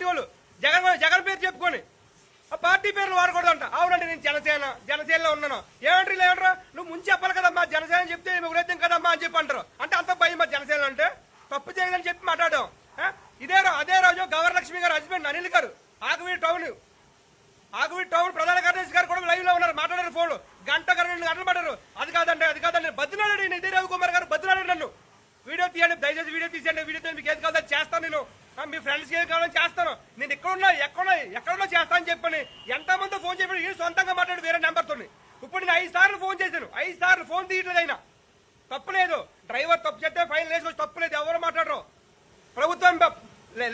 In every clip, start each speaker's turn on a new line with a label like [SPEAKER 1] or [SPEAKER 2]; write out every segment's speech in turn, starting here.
[SPEAKER 1] Party వాళ్ళు జగన్ పేరు చెప్పుకొని ఆ పార్టీ పేర్లు వాడకూడదంట. అవునండి నేను జనసేనలో ఉన్నాను. ఏమంటారు నువ్వు ముందు చెప్పాలి కదమ్మా, జనసేన చెప్తే ఉరేద్దాం కదమ్మా అని చెప్పి అంటారు. అంటే అంత భయం మా జనసేన అంటే తప్పు చేయదని చెప్పి మాట్లాడడం. అదే రోజు గవర్లక్ష్మి గారు హస్బెండ్ అనిల్ గారు ఆకువీడి టౌన్ ప్రధాన కార్యదర్శి గారు కూడా లైవ్ లో ఉన్నారు, మాట్లాడారు. ఫోన్ గంట 2 గంటలు మాట్లాడారు. అది కాదండి బద్దులాడి ఇదే రవికుమార్ గారు బద్దులాడి నన్ను వీడియో తీయండి, దయచేసి వీడియో తీసేయండి, వీడియో తీయండి, మీకు ఏది కావాలో చేస్తాను, నేను మీ ఫ్రెండ్స్కి ఏది కావాలని చేస్తాను, నేను ఎక్కడున్నా చేస్తాను అని చెప్పని ఎంతమంది ఫోన్ చెప్పి ఈయన సొంతంగా మాట్లాడి వేరే నెంబర్తో. ఇప్పుడు నేను 5 సార్లు ఫోన్ చేశాను, 5 సార్లు ఫోన్ తీయట్లేదు. అయినా తప్పులేదు, డ్రైవర్ తప్పు చేస్తే ఫైన్ వేసుకోవచ్చు, తప్పులేదు, ఎవరు మాట్లాడరు. ప్రభుత్వం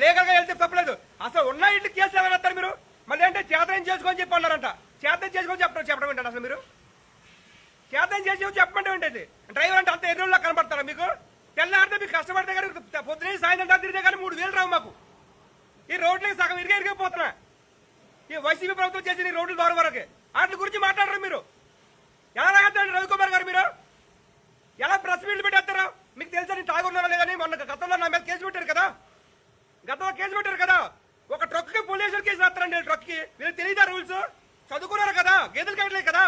[SPEAKER 1] లీగల్ గా వెళ్తే తప్పలేదు. అసలు ఉన్న ఇంటికి కేసులు ఎలా వేస్తారు మీరు? మళ్ళీ అంటే చేతనం చేసుకొని చెప్పి అన్నారంట. చేతనం చేసుకొని చెప్పడం ఏంటంటే అసలు మీరు చేతనం చేసి చెప్పమంటే ఏంటది? డ్రైవర్ అంటే అంత ఎదురులా కనబడతారా మీకు? తెల్లారితే మీకు కష్టపడితే కానీ పొద్దునే సాయంత్రం తిరిగితే కానీ 3000 రావు మాకు. ఈ రోడ్లకి సగం ఇరిగిపోతున్నా. ఈ వైసీపీ ప్రభుత్వం చేసిన ఈ రోడ్ల ద్వారా వరకే వాటి గురించి మాట్లాడరు మీరు. ఎలా రాస్తారు రవికుమార్ గారు? మీరు ఎలా ప్రెస్ మీట్లు పెట్టేస్తారా? మీకు తెలుసా నేను తాగున్నారా లేదని? మొన్న గతంలో నా మీద కేసు పెట్టారు కదా. ఒక ట్రక్కి పొల్యూషన్ కేసు రాస్తారండి. ట్రక్కి వీళ్ళకి తెలియదా రూల్స్? చదువుకున్నారు కదా, గేదెలు కట్టలేదు కదా.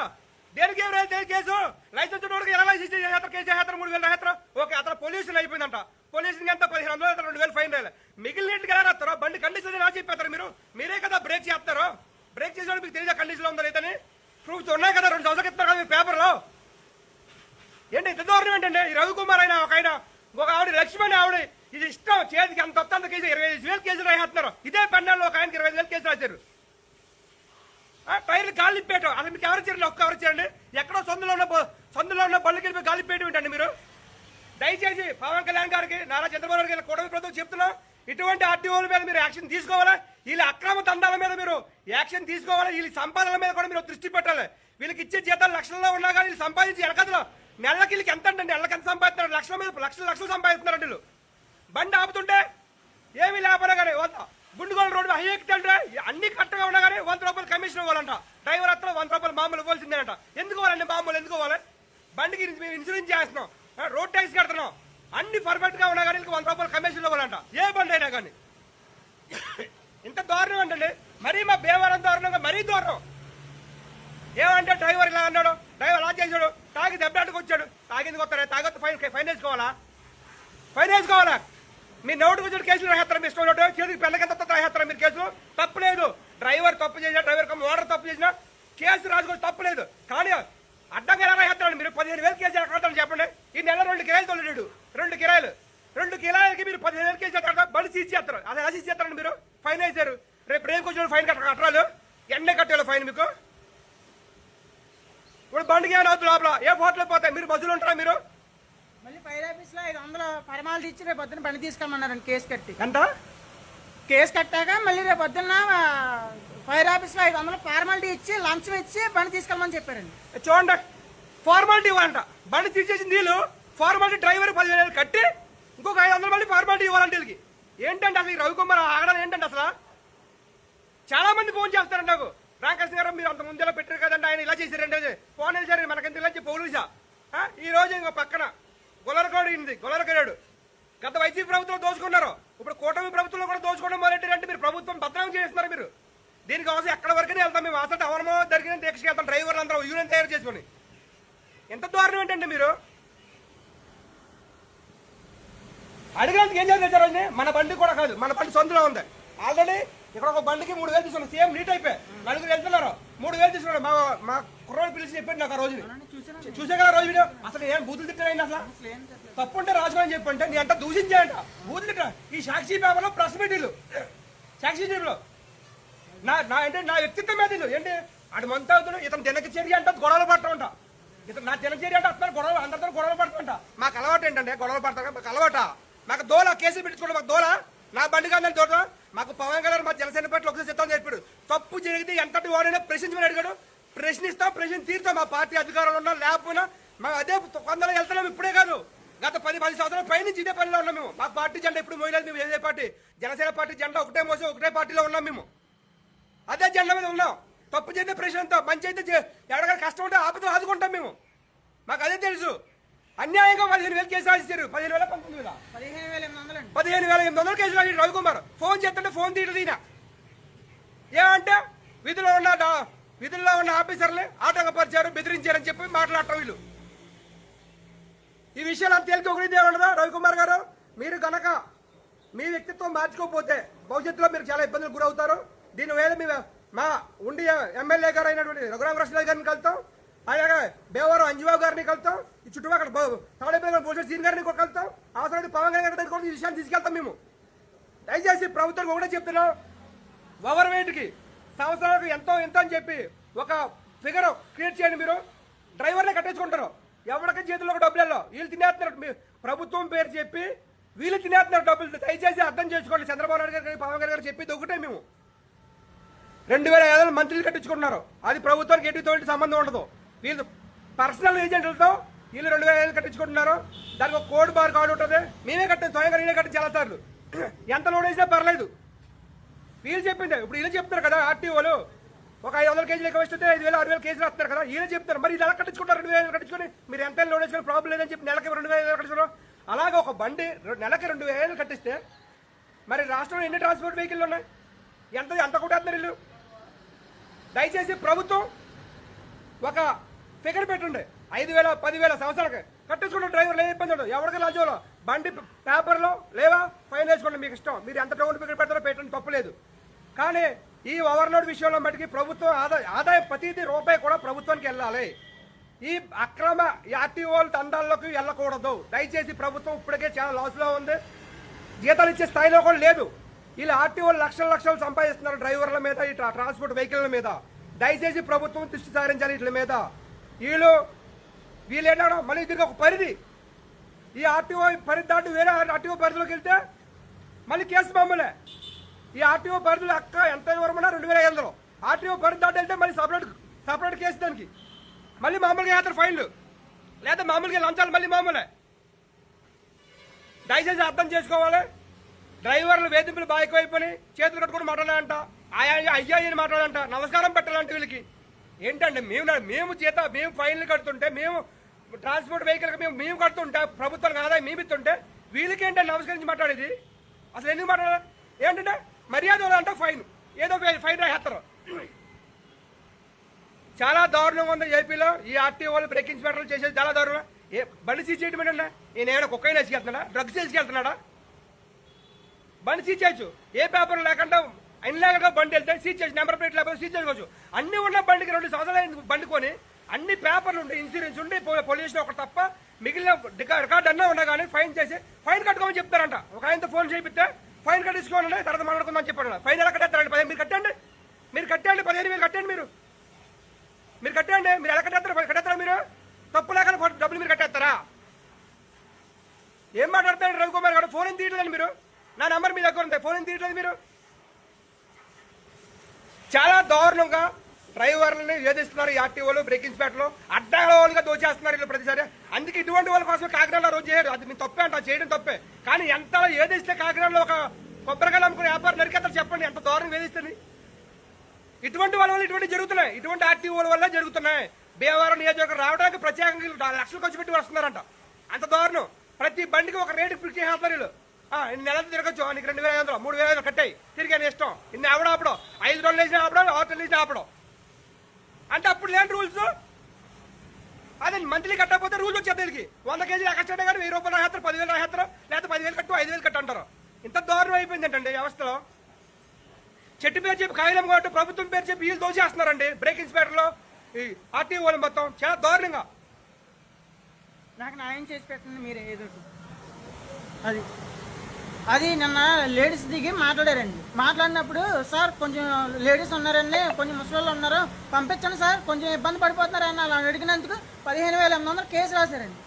[SPEAKER 1] దేనికి ఏం రాదు కేసు? లైసెన్స్ ఉన్నోడికి ఎలా లైసెన్స్ చేస్తారు? కేసు చేస్తారు, 3000 రాస్తారు. ఓకే, అతను పొల్యూషన్ అయిపోయిందంట. పొల్యూషన్ ఎంత 1500, 2000 ఫైన్ రాయాలి. మిగిలిన ఇంటికి ఎలా రాస్తారో? బండి కండిషన్ ఎలా చెప్పేస్తారు మీరు? మీరే కదా బ్రేక్ చేస్తారో. బ్రేక్ చేసేవాడు మీకు తెలియదా కండిషన్ లో ఉందో లేదని? ప్రూఫ్స్ ఉన్నాయి కదా, 2 సంవత్సరాలు ఇస్తారు కదా మీ పేపర్లో. ఏంటి ఇంత దూరం ఏంటండి? ఈ రవికుమార్ అయినా ఒక ఆవిడ లక్ష్మణ్ ఆవిడ ఇది ఇష్టం చేతికి అంత అంత కేసు 25,000 కేసులు రాసేస్తున్నారు. ఇదే పెన్నాల్లో ఒక ఆయనకి 25,000 కేసులు రాశారు. టైర్లు గాలి ఇప్పేయటం అసలు మీకు ఎవరు చేయండి? ఒక్క ఎవరు చేయండి? ఎక్కడో సందులో ఉన్న బళ్ళకి వెళ్ళి గాలి ఇప్పేయటం ఏంటండి మీరు? దయచేసి పవన్ కళ్యాణ్ గారికి, నారా చంద్రబాబు గారికి కూటమి ప్రభుత్వం చెప్తున్నాం, ఇటువంటి ఆర్టీఓల మీద మీరు యాక్షన్ తీసుకోవాలా. వీళ్ళ అక్రమ దండాల మీద మీరు యాక్షన్ తీసుకోవాలా. వీళ్ళ సంపాదన మీద కూడా మీరు దృష్టి పెట్టాలి. వీళ్ళకి ఇచ్చే జీతాలు లక్షల్లో ఉన్నా కానీ వీళ్ళు సంపాదించి ఎనకదలో నెలకి వీళ్ళకి ఎంత అండి? నెలకి ఎంత సంపాదిస్తున్నారు? లక్షల మీద లక్షలు సంపాదిస్తున్నారు. వీళ్ళు బండి ఆపుతుంటే ఏమీ లేకపోయినా కానీ గుండుగోలు రోడ్డు హై ఎక్కుతుంటే అన్ని కరెక్ట్గా ఉన్నా కానీ 100 రూపాయలు కమిషన్ ఇవ్వాలంట. డ్రైవర్ అత్త 100 రూపాయలు మామూలు ఇవ్వాల్సిందేనంట. ఎందుకు ఇవ్వాలండి? మామూలు ఎందుకు ఇవ్వాలి? బండికి మేము ఇన్సూరెన్స్ చేస్తున్నాం, రోడ్ ట్యాక్స్ కడుతున్నాం, అన్ని పర్ఫెక్ట్ గా ఉన్నా కానీ 100 రూపాయలు కమిషన్ ఇవ్వాలంట. ఏ బండి అయినా కానీ ఇంత దారుణం అంటండి. మరీ మా భీమవరం దారుణంగా మరీ దారుణం. ఏమంటే డ్రైవర్ ఇలా అన్నాడు, డ్రైవర్ అలా చేశాడు, తాగి దెబ్బలాటకు వచ్చాడు. తాగింది కొత్తారా? తాగొత్త ఫైన్ వేసుకోవాలా? మీ నోటు గురించి కేసులు రాసేస్తారా? మీ ఇష్టం చేతికి పెళ్ళకెంత రాసేస్తారా మీరు కేసులు? తప్పులేదు. డ్రైవర్ తప్పు చేసినా, డ్రైవర్ ఓనర్ తప్పు చేసినా కేసు రాసుకోవచ్చు, తప్పులేదు. కానీ అడ్డంగా ఎలా రాసేస్తాడు మీరు? 15,000 కేసు ఎలా కడతాను చెప్పండి? ఈ నెల 2 కిరాయిలు తోలేడు. 2 కిరాయిలకి మీరు 15,000 కేసు కట్టారు. బండి సీజ్ చేస్తారు. అది ఎలా సీజ్ చేస్తారండి మీరు? ఫైన్ వేసారు. రేపు రేపు ఫైన్ కట్టరాలు ఎన్నే కట్టాలి ఫైన్ మీకు? ఇప్పుడు బండికి ఏమైనా అవుతుంది లోపల ఏ ఫోటోలు పోతాయి? మీరు బస్సులు ఉంటారా? మీరు
[SPEAKER 2] మళ్ళీ ఫైర్ ఆఫీస్ లో 500 ఫార్మాలిటీ ఇచ్చి రేపు పొద్దున్న బండి తీసుకెళ్ళమన్నారండి. కేసు కట్టి
[SPEAKER 1] ఎంత?
[SPEAKER 2] కేసు కట్టాక మళ్ళీ రేపు పొద్దున్న ఫైర్ ఆఫీస్ లో 500 ఫార్మాలిటీ ఇచ్చి లంచం ఇచ్చి బండి తీసుకెళ్ళమని చెప్పారండి.
[SPEAKER 1] చూడండి, ఫార్మాలిటీ ఇవ్వాలంట. బండి తీసేసింది వీళ్ళు. ఫార్మాలిటీ డ్రైవర్ 15,000 కట్టి ఇంకొక 500 మళ్ళీ ఫార్మాలిటీ ఇవ్వాలంటే వీళ్ళకి. ఏంటంటే అసలు ఈ రవికుమార్ ఆగడాలు ఏంటంటే అసలు చాలా మంది ఫోన్ చేస్తారండి నాకు. రామకృష్ణ గారు మీరు అంత ముందులో పెట్టారు కదండి, ఆయన ఇలా చేశారంటే ఫోన్ వేసారు మనకెంత ఇలా పౌరుషా. ఈ రోజు ఇంకో పక్కన గొల్లరగడాడు గత వైసీపీ ప్రభుత్వం దోచుకున్నారు. ఇప్పుడు కూటమి ప్రభుత్వంలో కూడా దోచుకోవడం మొదలెట్టారంటే మీరు ప్రభుత్వం బదనాం చేస్తున్నారు. మీరు దీనికి అవసరం ఎక్కడ వరకనే వెళ్తాం మేము. అసలు అవరమో జరిగిన దీక్షకి వెళ్తాం. డ్రైవర్లు అందరూ యూనియన్ తయారు చేసుకుని ఎంత దారుణం ఏంటండి మీరు? అడిగినందుకు ఏం చేస్తారు? మన బండి కూడా కాదు, మన బండి సొంతలో ఉంది. ఆల్రెడీ ఇక్కడ ఒక బండికి 3,000 తీసుకున్నాం. సేమ్ నీట్ అయిపోయి 4 వెళ్తున్నారు. 3,000 తీసుకున్నాడు. మా కుర్రోడు పిలిచి చెప్పాడు నాకు ఆ రోజు. చూసే కదా రోజు వీడియో. అసలు ఏం బూతులు తిట్టాడు? అసలు తప్పుంటే రాసుకోని చెప్పంటే నీ అంతా దూషించాయంట. బూతులు తిట్టా ఈ సాక్షి పేపర్లో ప్రెస్ మీటింగ్లు, సాక్షి టీవీలో నా వ్యక్తిత్వం మీద ఏంటి? అటు మంత అవుతున్నాడు. ఇతను దినచర్య అంటే గొడవలు పడతా ఉంటా. ఇతను నా దినచర్య అంటే అతను గొడవలు అందరితో గొడవలు పడుతుంటా. మాకు అలవాటు ఏంటంటే గొడవలు పడతా. మాకు అలవాట. మాకు దోల కేసులు పెట్టుకోవడం మాకు దోల. నా బండి కాదని తోట మాకు పవన్ కళ్యాణ్ మా జనసేన పార్టీలో ఒకసారి చెప్తామని చెప్పాడు. తప్పు జరిగితే ఎంతటి వాడైనా ప్రశ్నించమని అడిగాడు. ప్రశ్నిస్తాం, ప్రశ్న తీరుతాం. మా పార్టీ అధికారంలో ఉన్నా లేకపోయినా మేము అదే కొందరు వెళ్తున్నాం. ఇప్పుడే కాదు, గత 10 సంవత్సరాల పైనుంచి ఇదే పనిలో ఉన్నాం మేము. మా పార్టీ జెండా ఎప్పుడు మోయలేదు. మేము ఏదే పార్టీ జనసేన పార్టీ జెండా ఒకటే మోసి ఒకటే పార్టీలో ఉన్నాం. మేము అదే జెండా మీద ఉన్నాం. తప్పు చేస్తే ప్రశ్నతో, మంచి అయితే ఎవరికైనా కష్టం ఉంటే ఆపద ఆదుకుంటాం మేము. మాకు అదే తెలుసు. అన్యాయంగా 15,000 కేసు రాసిస్తారు. 15,000 19,000
[SPEAKER 2] 15,800
[SPEAKER 1] 15,800 800 కేసులు రాసి రవికుమార్ ఫోన్ చేస్తుంటే ఫోన్ తీయలేదు ఈయన. ఏమంటే విధుల్లో ఉన్న ఆఫీసర్ని ఆటంకపరిచారు, బెదిరించారని చెప్పి మాట్లాడటం వీళ్ళు. ఈ విషయాలు అంత తేలిక ఒకటి ఏమన్నదా రవికుమార్ గారు, మీరు గనక మీ వ్యక్తిత్వం మార్చుకోకపోతే భవిష్యత్తులో మీరు చాలా ఇబ్బందులు గురవుతారు. దీనివేళ మేము మా ఉండి ఎమ్మెల్యే గారు అయినటువంటి రఘురామకృష్ణ గారిని కలుతాం, అలాగే బేవరం అంజుబాబు గారిని కలుతాం, ఈ చుట్టుపక్కల తాడేపల్లి భూషణ్ సీన్ గారిని కూడా కలుతాం, అవసరమైతే పవన్ కళ్యాణ్ గారిని కూడా ఈ విషయాన్ని తీసుకెళ్తాం మేము. దయచేసి ప్రభుత్వం ఒకటే చెప్తున్నాం, ఓవర్ వెయిట్కి సంవత్సరాలకు ఎంతో అని చెప్పి ఒక ఫిగర్ క్రియేట్ చేయండి. మీరు డ్రైవర్నే కట్టించుకుంటారు, ఎవరికి చేతుల్లో డబ్బులలో వీళ్ళు తినేస్తున్నారు. ప్రభుత్వం పేరు చెప్పి వీళ్ళు తినేస్తున్నారు డబ్బులు. దయచేసి అర్థం చేసుకోండి. చంద్రబాబు నాయుడు గారు పవన్ కళ్యాణ్ గారు చెప్పేది ఒకటే, మేము 2005 మంత్రులు కట్టించుకుంటున్నారు, అది ప్రభుత్వానికి ఎటువంటి సంబంధం ఉండదు. వీళ్ళు పర్సనల్ ఏజెంట్లతో వీళ్ళు 2005 కట్టించుకుంటున్నారు. దానికి ఒక కోడ్ బార్ కార్డు ఉంటుంది, మేమే కట్టాం, స్వయంగా నేనే కట్టి చాలా సార్లు. ఎంత లోడ్ వేసినా పర్లేదు. వీళ్ళు చెప్పింది ఇప్పుడు వీళ్ళు చెప్తారు కదా, ఆర్టీఓలు ఒక 500 కేజీలు ఎక్కువ వస్తే 5,000 6,000 కేజీలు వస్తారు కదా, వీళ్ళు చెప్తారు. మరి ఇది ఎలా కట్టించుకుంటారు? 2,000 కట్టించుకొని మీరు ఎంత లోడ్ వేసుకొని ప్రాబ్లం లేదని చెప్పి నెలకి 2,000 కట్టించుకున్నారు. అలాగే ఒక బండి నెలకి 2,000 కట్టిస్తే మరి రాష్ట్రంలో ఎన్ని ట్రాన్స్పోర్ట్ వెహికల్ ఉన్నాయి? ఎంత కొట్టేస్తున్నారు వీళ్ళు? దయచేసి ప్రభుత్వం ఒక ఫిగర్ పెట్టుండే, 5,000 10,000 సంవత్సరాలకి కట్టించుకున్న డ్రైవర్లు ఏ ఇబ్బంది ఉండదు. ఎవరికి లంచంలో బండి పేపర్లో లేవా ఫైన్ వేసుకోండి, మీకు ఇష్టం. మీరు ఎంత టౌన్ ఫిగర్ పెడతారో పెట్టండి, తప్పలేదు. కానీ ఈ ఓవర్లోడ్ విషయంలో మటుకి ప్రభుత్వం ఆదాయం ప్రతిదీ రూపాయి కూడా ప్రభుత్వానికి వెళ్ళాలి. ఈ అక్రమ ఆర్టీఓల దందాల్లోకి వెళ్ళకూడదు. దయచేసి ప్రభుత్వం ఇప్పటికే చాలా లాస్లో ఉంది, జీతాలు ఇచ్చే స్థాయిలో కూడా లేదు. వీళ్ళు ఆర్టీఓలు లక్షలు సంపాదిస్తున్నారు డ్రైవర్ల మీద, ఈ ట్రాన్స్పోర్ట్ వెహికల్ మీద. దయచేసి ప్రభుత్వం దృష్టి సారించాలి వీటి మీద. వీళ్ళు ఏంటో మళ్ళీ దీనికి ఒక పరిధి, ఈ ఆర్టీఓ పరిధి దాటి వేరే ఆర్టీఓ పరిధిలోకి వెళ్తే మళ్ళీ కేసు మామూలే. ఈ ఆర్టీఓ పరిధిలో ఎంత వరమన్నా 2,500, ఆర్టీఓ పరిధి దాటి వెళ్తే మళ్ళీ సపరేట్ కేసు, దానికి మళ్ళీ మామూలుగా వేస్తారు ఫైన్లు, లేదా మామూలుగా లంచాలు మళ్ళీ మామూలే. దయచేసి అర్థం చేసుకోవాలి. డ్రైవర్లు వేధింపులు బాగా ఎక్కువైపోయి చేతులు కట్టుకుని మాట్లాడాలంట, అయ్యాయని మాట్లాడాలంట, నమస్కారం పెట్టాలంటే వీళ్ళకి ఏంటంటే మేము ఫైన్లు కడుతుంటే, మేము ట్రాన్స్పోర్ట్ వెహికల్ మేము కడుతుంటే, ప్రభుత్వానికి ఆదాయం మేము ఇస్తుంటే వీళ్ళకి ఏంటంటే నమస్కరించి మాట్లాడేది? అసలు ఎందుకు మాట్లాడాలి? ఏంటంటే మర్యాద అంటే ఫైన్, ఏదో ఫైన్ రాసేస్తారు. చాలా దారుణంగా ఉంది ఏపీలో. ఈ ఆర్టీఓలు బ్రేక్ ఇన్స్పెక్టర్లు చేసేది చాలా దారుణం. బండి సీజ్ చేయడం ఏంటంటే నేను ఏమైనా కుక్కైనా వేసుకెళ్తున్నాడా, డ్రగ్స్ వేసుకెళ్తున్నాడా? బండి సీజ్ చేయొచ్చు, ఏ పేపర్ లేకుండా అన్లేగా బండి వెళ్తే సీజ్ చేసి, నెంబర్ ప్లేట్ లేకపోతే సీజ్ చేసుకోవచ్చు. అన్ని ఉన్న బండికి 2 సంవత్సరాలు బండి కొని అన్ని పేపర్లు ఉండి, ఇన్సూరెన్స్ ఉండి, పొల్యూషన్ ఒకటి తప్ప మిగిలిన రికార్డు అన్నా ఉన్నా కానీ ఫైన్ చేసి ఫైన్ కట్టుకోమని చెప్తారంట. ఒక ఆయనతో ఫోన్ చేయిస్తే ఫైన్ కట్టించుకోండి, తర్వాత మాట్లాడుకుందాం చెప్పాడు. ఫైన్ ఎలా కట్టేస్తారండి? 10,000 మీరు కట్టండి, 15,000 కట్టండి, మీరు కట్టండి. మీరు ఎలా కట్టేస్తారా? మీరు తప్పు లేక డబ్బులు మీరు కట్టేస్తారా? ఏం మాట్లాడతాడు రవికుమార్ గారు? ఫోన్ ఏం తీయట్లేదు మీరు, నా నంబర్ మీ దగ్గర ఉంది, ఫోన్ ఏం తీయట్లేదు మీరు. చాలా దారుణంగా డ్రైవర్లని వేధిస్తున్నారు ఈ ఆర్టీఓలు, బ్రేక్ ఇన్స్పెక్టర్లు, అడ్డాలుగా దోచేస్తున్నారు వీళ్ళు ప్రతిసారి. అందుకే ఇటువంటి వాళ్ళ కోసం కాకినాడలో రోజు చేయరు, అది నేను తప్పే అంట, చేయడం తప్పే. కానీ ఎంత వేధిస్తే కాకినాడలో ఒక కొబ్బరికాయలు అమ్ముకునే వ్యాపారం నరికేస్తారు చెప్పండి, ఎంత దారుణం వేధిస్తుంది. ఇటువంటి వాళ్ళ వల్ల ఇటువంటి జరుగుతున్నాయి, ఇటువంటి ఆర్టీఓల వల్ల జరుగుతున్నాయి. భీమవరం నియోజకవర్గం రావడానికి ప్రత్యేకంగా లక్షలు ఖర్చు పెట్టి వస్తున్నారంట. అంత దారుణం. ప్రతి బండికి ఒక రేటు ఫిక్స్ చేస్తారు వీళ్ళు. నెలలు తిరగచ్చు, నీకు 2,500 3,500 కట్టాయి, తిరిగి ఇష్టం. ఇన్ని ఆపడం 5 రోజులు వేసినా ఆపడం, 6 రోజులు వేసినా ఆపడం. అంటే అప్పుడు లేని రూల్స్. అదే మంత్లీ కట్టకపోతే రూల్స్ వచ్చేది వీళ్ళకి. 100 కేజీలు ఎక్కడ కానీ 1,000 రూపాయలు రాస్తారు, 10,000 రాస్తారు, లేకపోతే 10,000 కట్టు 5,000 కట్టు అంటారు. ఇంత దారుణం అయిపోయింది ఏంటండి వ్యవస్థలో. చెట్టు పేరు చెప్పి కాయలం కాబట్టి ప్రభుత్వం పేరు చెప్పి వీళ్ళు దోచేస్తున్నారండి. బ్రేక్ ఇన్స్పెక్టర్లు, ఈ ఆర్టీఓలు మొత్తం చాలా దారుణంగా.
[SPEAKER 2] నాకు న్యాయం చేసి పెట్టండి మీరు ఏదో. అది నిన్న లేడీస్ దిగి మాట్లాడారండి. మాట్లాడినప్పుడు సార్ కొంచెం లేడీస్ ఉన్నారండి, కొంచెం ముసలి ఉన్నారు, పంపించండి సార్, కొంచెం ఇబ్బంది పడిపోతున్నారు అని అలా అడిగినందుకు 15,800 కేసు రాశారండి.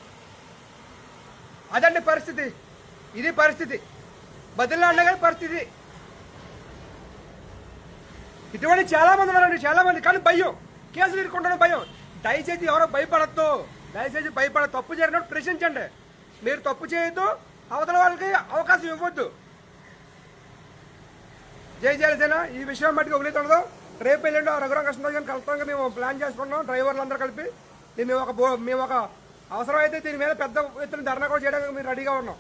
[SPEAKER 1] అదండి పరిస్థితి, ఇది పరిస్థితి. బదిలీ అన్నగా పరిస్థితి. ఇటువంటి చాలా మంది ఉన్నారండి, చాలా మంది. కానీ భయం, కేసులు ఇరుకుంటాను భయం. దయచేసి ఎవరో భయపడద్దు, దయచేసి తప్పు జరిగినట్టు ప్రశ్నించండి. మీరు తప్పు చేయొద్దు, అవతల వాళ్ళకి అవకాశం ఇవ్వద్దు. జై జనసేన. ఈ విషయం మట్టుకు వదిలేది ఉండదు. రేపు వెళ్ళండి రఘురామకృష్ణ గారిని కలుపుతాం. మేము ప్లాన్ చేసుకుంటున్నాం డ్రైవర్లు అందరూ కలిపి. మేము ఒక అవసరం అయితే దీని మీద పెద్ద ఎత్తున ధర్నా కూడా చేయడానికి మేము రెడీగా ఉన్నాం.